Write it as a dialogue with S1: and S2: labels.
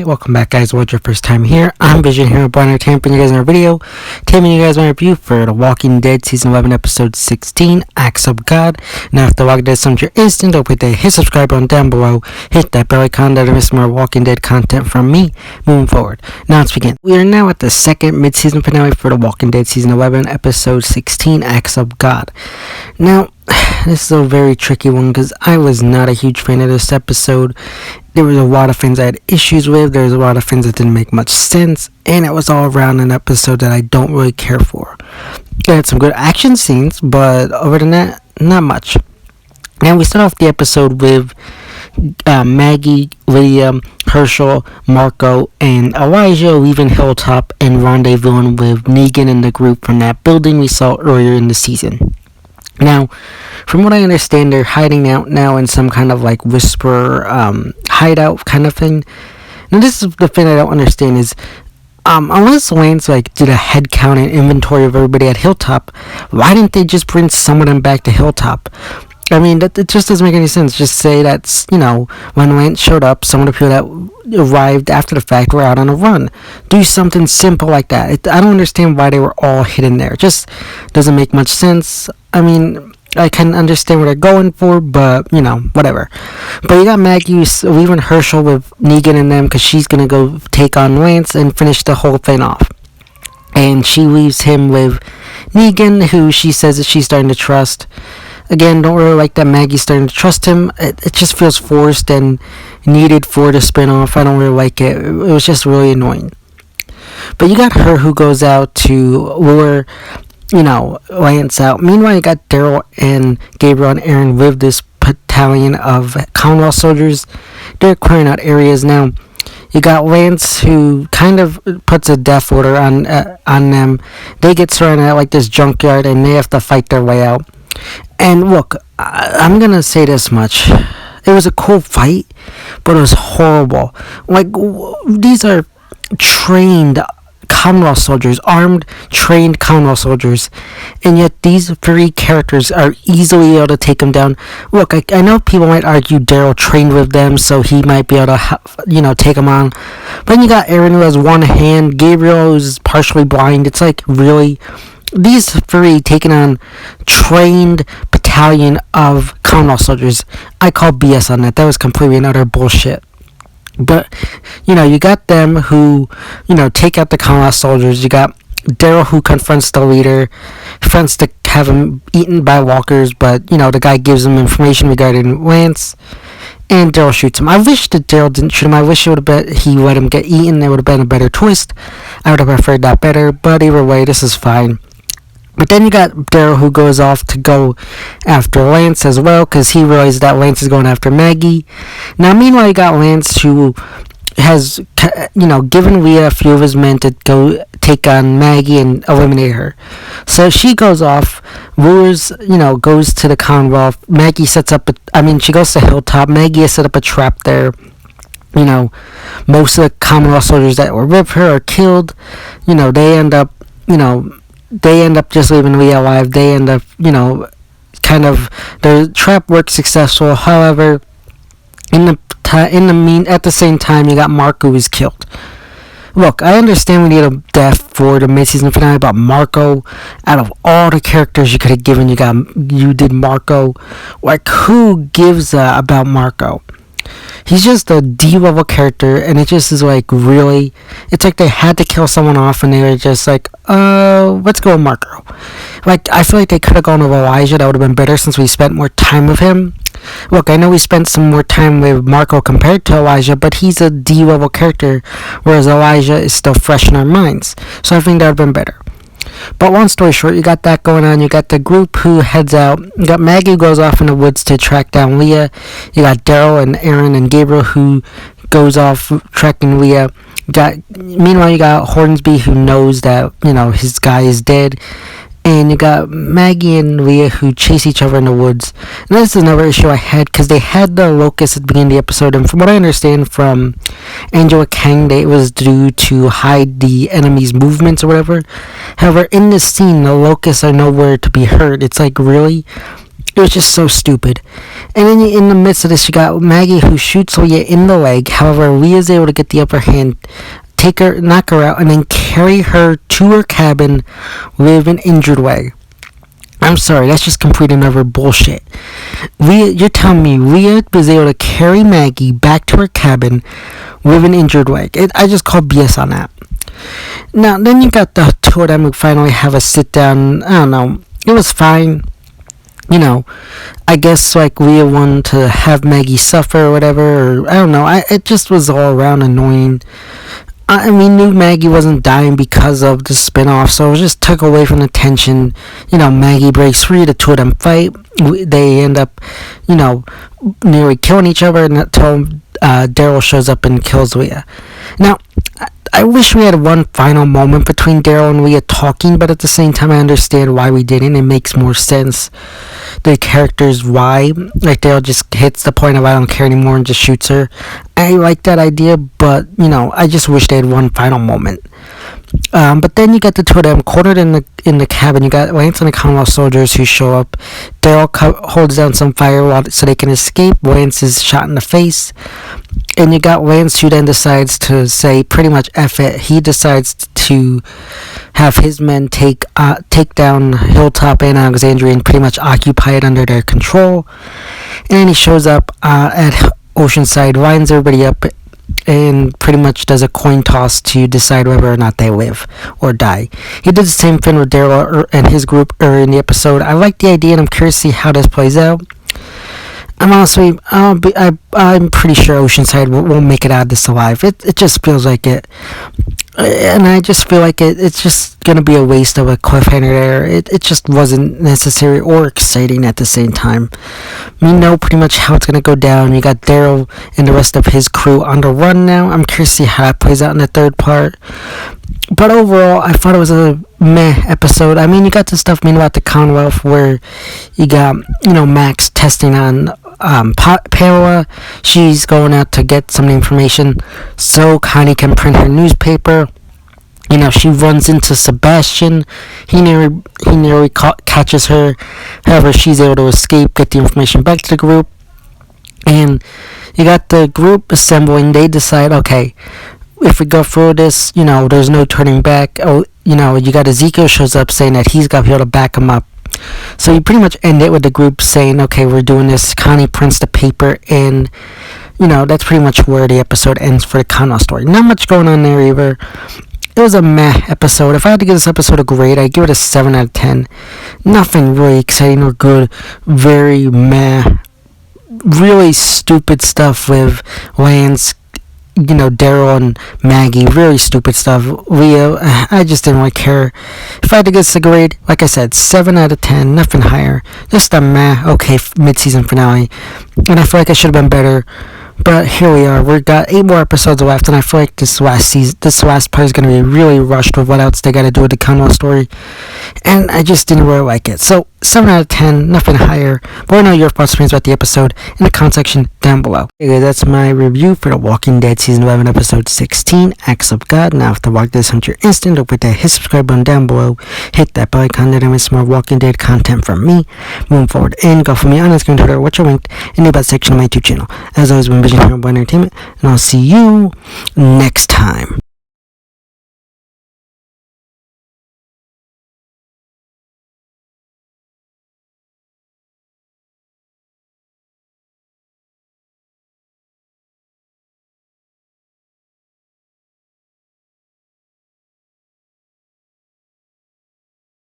S1: welcome back guys. What's your first time here? I'm Vision here, bringing you guys another video. Taking you guys my review for The Walking Dead Season 11 Episode 16, Acts of God. Now if The Walking Dead is something you're instant, don't forget to hit subscribe button down below. Hit that bell icon to miss more Walking Dead content from me moving forward. Now let's begin. We are now at the second mid-season finale for The Walking Dead Season 11 Episode 16, Acts of God. Now, this is a very tricky one because I was not a huge fan of this episode. There was a lot of things I had issues with. There was a lot of things that didn't make much sense, and it was all around an episode that I don't really care for. It had some good action scenes, but other than that, not much. Now we start off the episode with Maggie, Leah, Hershel, Marco, and Elijah leaving Hilltop and rendezvousing with Negan and the group from that building we saw earlier in the season. Now, from what I understand, they're hiding out now in some kind of like whisper hideout kind of thing. Now, this is the thing I don't understand is, unless Lance like did a head count and inventory of everybody at Hilltop, why didn't they just bring some of them back to Hilltop? I mean, that it just doesn't make any sense. Just say that's, when Lance showed up, some of the people that arrived after the fact were out on a run. Do something simple like that. I don't understand why they were all hidden there. It just doesn't make much sense. I mean, I can understand what they're going for, but, whatever. But you got Maggie leaving Hershel with Negan and them because she's going to go take on Lance and finish the whole thing off. And she leaves him with Negan, who she says that she's starting to trust. Again, don't really like that Maggie's starting to trust him. It just feels forced and needed for the spinoff. I don't really like it. It was just really annoying. But you got her who goes out to lure, Lance out. Meanwhile, you got Daryl and Gabriel and Aaron with this battalion of Commonwealth soldiers. They're clearing out areas now. You got Lance who kind of puts a death order on them. They get surrounded at like this junkyard and they have to fight their way out. And look, I'm going to say this much. It was a cool fight, but it was horrible. Like, these are trained Commonwealth soldiers, armed, trained Commonwealth soldiers, and yet these three characters are easily able to take them down. Look, I know people might argue Daryl trained with them, so he might be able to, take them on. But then you got Aaron who has one hand, Gabriel who's partially blind. It's like, really? These three taking on trained battalion of Commonwealth soldiers. I call BS on that. That was completely and utter bullshit. But, you got them who, take out the Commonwealth soldiers. You got Daryl who confronts the leader, confronts to have him eaten by walkers, but, the guy gives him information regarding Lance, and Daryl shoots him. I wish that Daryl didn't shoot him. I wish he let him get eaten. It would have been a better twist. I would have preferred that better, but either way, this is fine. But then you got Daryl who goes off to go after Lance as well because he realized that Lance is going after Maggie. Now, meanwhile, you got Lance who has, given Leah a few of his men to go take on Maggie and eliminate her. So she goes off, lures, goes to the Commonwealth. Maggie sets up, she goes to Hilltop. Maggie has set up a trap there. Most of the Commonwealth soldiers that were with her are killed. They end up just leaving Leah alive. They end up, the trap works successful. However, at the same time, you got Marco who is killed. Look, I understand we need a death for the mid-season finale, but Marco, out of all the characters you could have given, you did Marco. Like, who gives about Marco? He's just a D-level character, and it just is like, really? It's like they had to kill someone off, and they were just like, let's go with Marco. Like, I feel like they could have gone with Elijah. That would have been better since we spent more time with him. Look, I know we spent some more time with Marco compared to Elijah, but he's a D-level character, whereas Elijah is still fresh in our minds. So I think that would have been better. But long story short, you got that going on. You got the group who heads out. You got Maggie who goes off in the woods to track down Leah. You got Daryl and Aaron and Gabriel who goes off tracking Leah. Meanwhile, you got Hornsby who knows that, his guy is dead. And you got Maggie and Leah who chase each other in the woods. And this is another issue I had because they had the locust at the beginning of the episode. And from what I understand from Angela Kang, it was due to hide the enemy's movements or whatever. However, in this scene, the locusts are nowhere to be heard. It's like, really? It was just so stupid. And then in the midst of this, you got Maggie, who shoots Leah in the leg. However, Leah's able to get the upper hand, take her, knock her out, and then carry her to her cabin with an injured leg. I'm sorry, that's just complete and utter bullshit. You're telling me Leah was able to carry Maggie back to her cabin with an injured leg? I just call BS on that. Now, then you got the two of them who finally have a sit down. I don't know. It was fine. I guess like Leah wanted to have Maggie suffer or whatever. Or I don't know. It just was all around annoying. We knew Maggie wasn't dying because of the spinoff, so it just took away from the tension. Maggie breaks free, the two of them fight. They end up, nearly killing each other until Daryl shows up and kills Leah. Now, I wish we had one final moment between Daryl and Leah talking, but at the same time, I understand why we didn't. It makes more sense. The characters, why. Like, Daryl just hits the point of I don't care anymore and just shoots her. I like that idea, but, I just wish they had one final moment. But then you got the two of them cornered in the cabin. You got Lance and the Commonwealth soldiers who show up. Daryl holds down some fire so they can escape. Lance is shot in the face. And you got Lance who then decides to say pretty much F it. He decides to have his men take down Hilltop and Alexandria and pretty much occupy it under their control. And then he shows up at Oceanside, lines everybody up, and pretty much does a coin toss to decide whether or not they live or die. He did the same thing with Daryl and his group earlier in the episode. I like the idea and I'm curious to see how this plays out. I'm pretty sure Oceanside won't make it out of this alive. It just feels like it. And I just feel like it's just going to be a waste of a cliffhanger there. It just wasn't necessary or exciting at the same time. We know pretty much how it's going to go down. You got Daryl and the rest of his crew on the run now. I'm curious to see how that plays out in the third part. But overall, I thought it was a meh episode. You got the stuff meanwhile at the Commonwealth where you got, Max testing on Pamela. She's going out to get some information so Connie can print her newspaper. She runs into Sebasian. He nearly catches her. However, she's able to escape, get the information back to the group. And you got the group assembling. They decide, okay, if we go through this, there's no turning back. You got Ezekiel shows up saying that he's got people to back him up. So you pretty much end it with the group saying, okay, we're doing this. Connie prints the paper, and, that's pretty much where the episode ends for the Commonwealth story. Not much going on there either. It was a meh episode. If I had to give this episode a grade, I'd give it a 7 out of 10. Nothing really exciting or good. Very meh. Really stupid stuff with Lance, Daryl and Maggie. Really stupid stuff. Leah, I just didn't really care. If I had to give this a grade, like I said, 7 out of 10. Nothing higher. Just a meh, okay, mid-season finale. And I feel like I should have been better. But here we are. We've got 8 more episodes left, and I feel like this last part is going to be really rushed with what else they got to do with the Commonwealth story. And I just didn't really like it. So, 7 out of 10, nothing higher. But I know your thoughts about the episode in the comment section down below. Okay, that's my review for The Walking Dead Season 11, Episode 16, Acts of God. Now, if the Walking Dead is your instant, don't forget to hit subscribe button down below. Hit that bell icon to miss more Walking Dead content from me. Moving forward, and go for me on Instagram, Twitter, watch your link in the about section of my YouTube channel. As always, been Vision Hero Entertainment, and I'll see you next time.